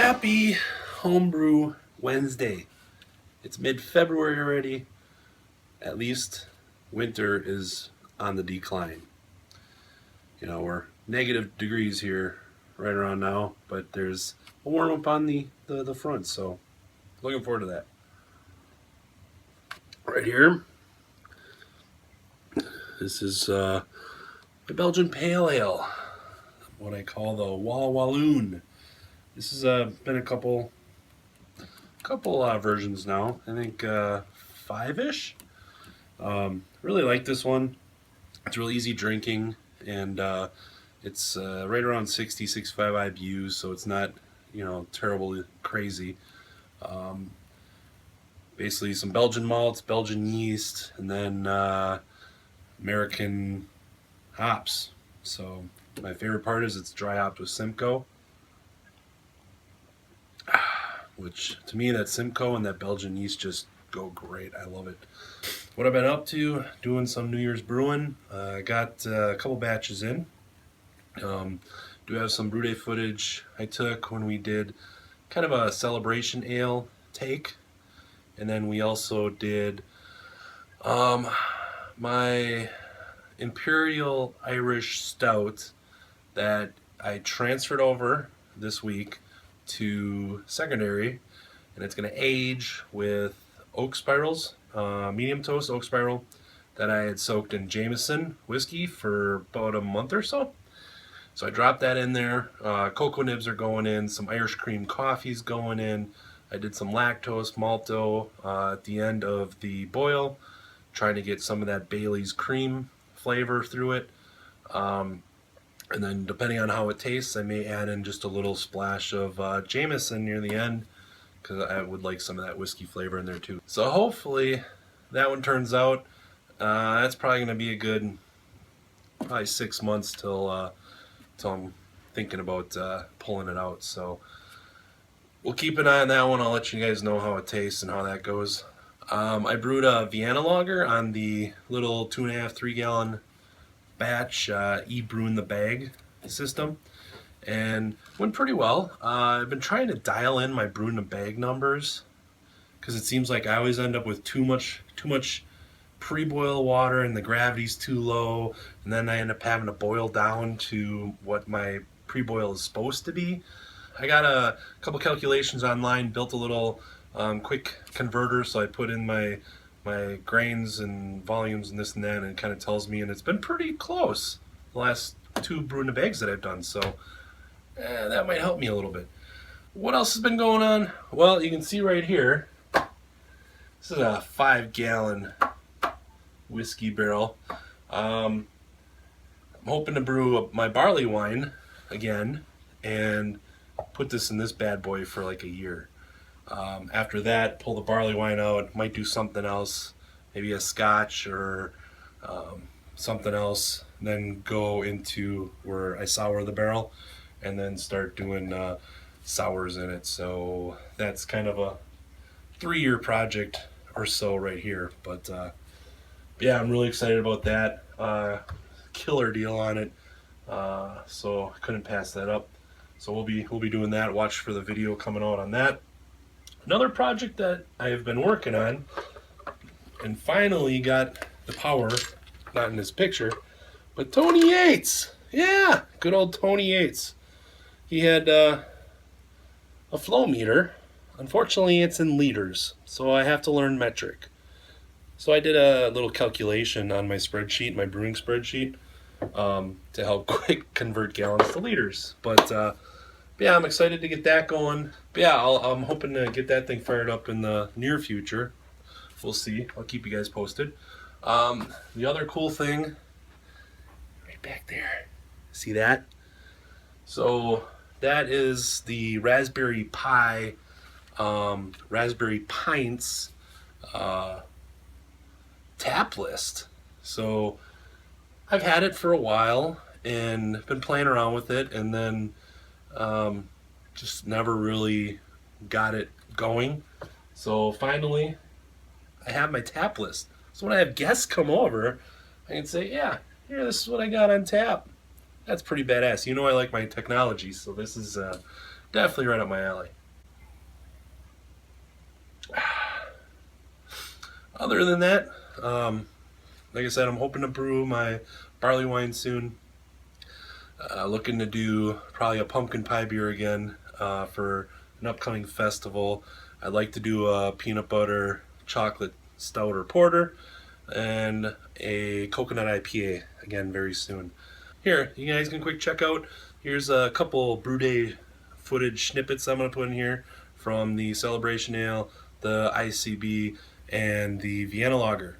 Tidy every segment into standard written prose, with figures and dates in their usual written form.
Happy Homebrew Wednesday. It's mid-February already. At least winter is on the decline. You know, we're negative degrees here right around now, but there's a warm up on the front, so looking forward to that. Right here, this is my Belgian Pale Ale, what I call the Walloon. This has been a couple versions now. I think 5-ish. Really like this one. It's real easy drinking, and it's right around 65 IBUs, so it's not, you know, terribly crazy. Basically some Belgian malts, Belgian yeast, and then American hops. So my favorite part is it's dry hopped with Simcoe, which to me that Simcoe and that Belgian yeast just go great. I love it. What I've been up to, doing some New Year's brewing. Got a couple batches in. Do have some brew day footage I took when we did kind of a celebration ale take, and then we also did my Imperial Irish Stout that I transferred over this week to secondary, and it's going to age with oak spirals, medium toast oak spiral that I had soaked in Jameson whiskey for about a month or so. So I dropped that in there. Cocoa nibs are going in, some Irish cream coffee's going in. I did some lactose malto at the end of the boil, trying to get some of that Bailey's cream flavor through it. And then depending on how it tastes, I may add in just a little splash of Jameson near the end, because I would like some of that whiskey flavor in there too. So hopefully that one turns out. That's probably going to be a good, probably 6 months till I'm thinking about pulling it out. So we'll keep an eye on that one. I'll let you guys know how it tastes and how that goes. I brewed a Vienna lager on the little 2.5, 3 gallon batch brew in the bag system, and went pretty well. I've been trying to dial in my brew in the bag numbers, because it seems like I always end up with too much pre-boil water and the gravity's too low, and then I end up having to boil down to what my pre-boil is supposed to be. I got a couple calculations online, built a little quick converter, so I put in my grains and volumes and this and that, and it kind of tells me, and it's been pretty close the last 2 brew in the bags that I've done, so that might help me a little bit. What else has been going on? Well, you can see right here, this is a 5 gallon whiskey barrel. I'm hoping to brew my Barleywine again and put this in this bad boy for like a year. After that, pull the Barleywine out, might do something else, maybe a scotch or something else, then go into where I sour the barrel and then start doing sours in it. So that's kind of a 3-year project or so right here, but yeah, I'm really excited about that. Killer deal on it, so I couldn't pass that up. So we'll be doing that. Watch for the video coming out on that. Another project that I've been working on and finally got the power, not in this picture, but Tony Yates. Yeah, good old Tony Yates. He had a flow meter. Unfortunately, it's in liters, so I have to learn metric. So I did a little calculation on my spreadsheet, my brewing spreadsheet, to help quick convert gallons to liters. But yeah, I'm excited to get that going. But yeah, I'm hoping to get that thing fired up in the near future. We'll see. I'll keep you guys posted. The other cool thing, right back there, see that? So that is the Raspberry Pi, Raspberry Pints tap list. So I've had it for a while and been playing around with it, and then just never really got it going. So finally I have my tap list, so when I have guests come over, I can say, yeah, here, this is what I got on tap. That's pretty badass. You know, I like my technology, so this is definitely right up my alley. Other than that, like I said, I'm hoping to brew my Barleywine soon. Looking to do probably a pumpkin pie beer again for an upcoming festival. I'd like to do a peanut butter chocolate stout or porter and a coconut IPA again very soon. Here, you guys can quick check out. Here's a couple brew day footage snippets I'm going to put in here from the Celebration Ale, the ICB, and the Vienna Lager.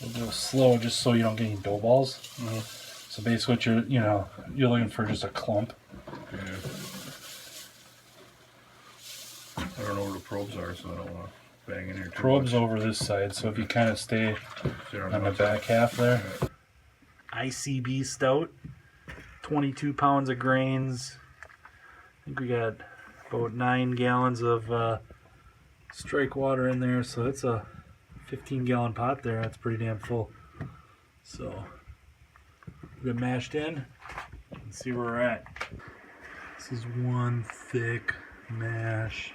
We'll do it slow just so you don't get any dough balls. So basically what you're looking for just a clump. Yeah. I don't know where the probes are, so I don't want to bang in here too Probes much. over this side, so if you kind of stay on the back half there. ICB Stout, 22 pounds of grains. I think we got about 9 gallons of strike water in there, so it's a 15-gallon pot there. That's pretty damn full. So we'll get mashed in and see where we're at. This is one thick mash.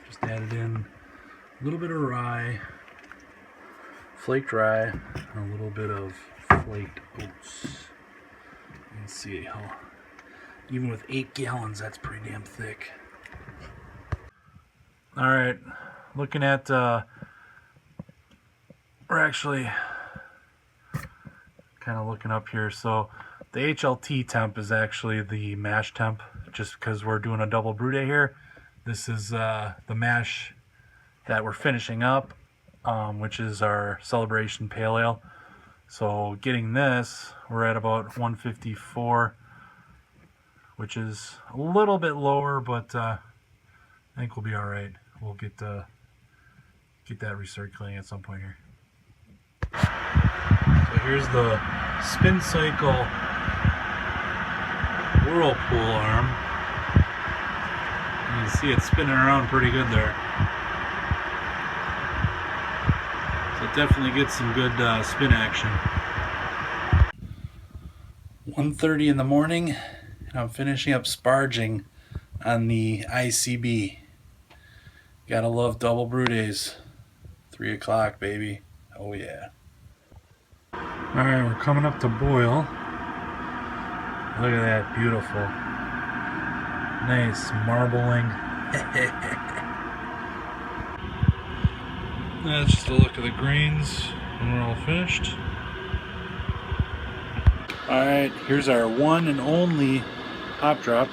Just added in a little bit of rye, flaked rye, and a little bit of flaked oats. You can see how, even with 8 gallons, that's pretty damn thick. Alright, looking at, we're actually kind of looking up here. So the HLT temp is actually the mash temp, just because we're doing a double brew day here. This is the mash that we're finishing up, which is our Celebration Pale Ale. So getting this, we're at about 154, which is a little bit lower, but I think we'll be all right. We'll get that recirculating at some point here. So here's the spin cycle whirlpool arm. You can see it spinning around pretty good there. So it definitely gets some good spin action. 1:30 in the morning, and I'm finishing up sparging on the ICB. Gotta love double brew days. 3 o'clock, baby. Oh yeah. Alright, we're coming up to boil. Look at that, beautiful. Nice marbling. That's just a look at the grains when we're all finished. Alright, here's our one and only hop drop.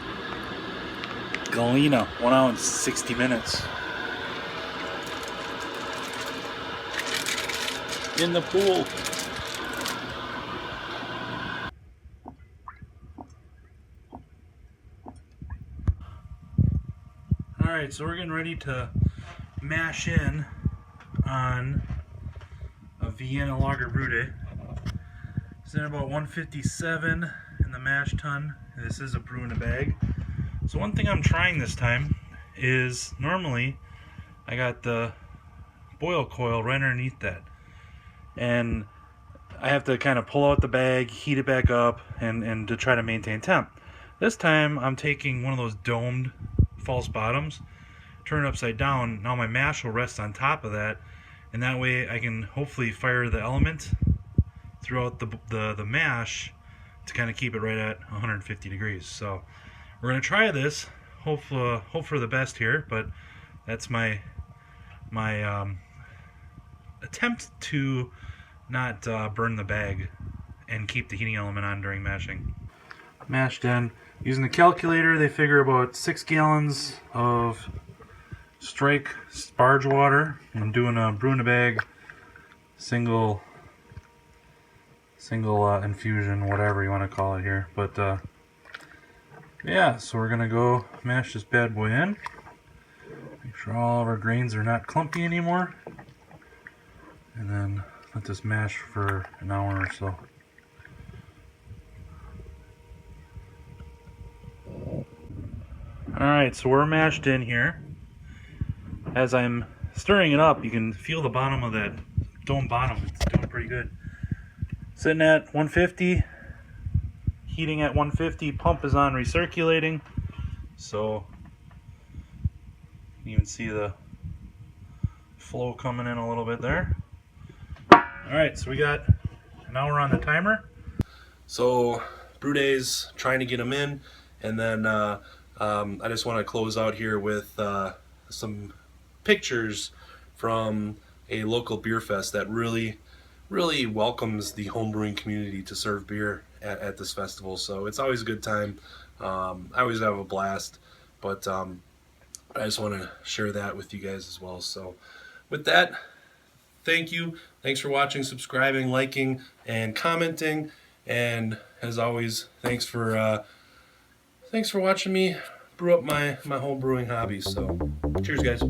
Galena, 1 hour and 60 minutes. In the pool. Alright, so we're getting ready to mash in on a Vienna Lager Brew Day. It's in about 157 in the mash tun. This is a brew in a bag. So one thing I'm trying this time is, normally I got the boil coil right underneath that, and I have to kind of pull out the bag, heat it back up, and to try to maintain temp. This time I'm taking one of those domed false bottoms, turn it upside down. Now my mash will rest on top of that, and that way I can hopefully fire the element throughout the mash to kind of keep it right at 150 degrees. So we're gonna try this. Hope for the best here, but that's my attempt to not burn the bag and keep the heating element on during mashing. Mashed in. Using the calculator, they figure about 6 gallons of strike sparge water. I'm doing a brew in a bag, single infusion, whatever you want to call it here. But yeah, so we're gonna go mash this bad boy in. Make sure all of our grains are not clumpy anymore, and then let this mash for an hour or so. Alright, so we're mashed in here. As I'm stirring it up, you can feel the bottom of that dome bottom. It's doing pretty good. Sitting at 150, heating at 150, pump is on recirculating, so you can see the flow coming in a little bit there. Alright, so we got an hour on the timer. So brew days, trying to get them in, and then I just want to close out here with some pictures from a local beer fest that really welcomes the homebrewing community to serve beer at this festival. So it's always a good time. I always have a blast, but I just want to share that with you guys as well. So with that, thank you. Thanks for watching, subscribing, liking, and commenting. And as always, thanks for watching me brew up my home brewing hobby. So cheers, guys.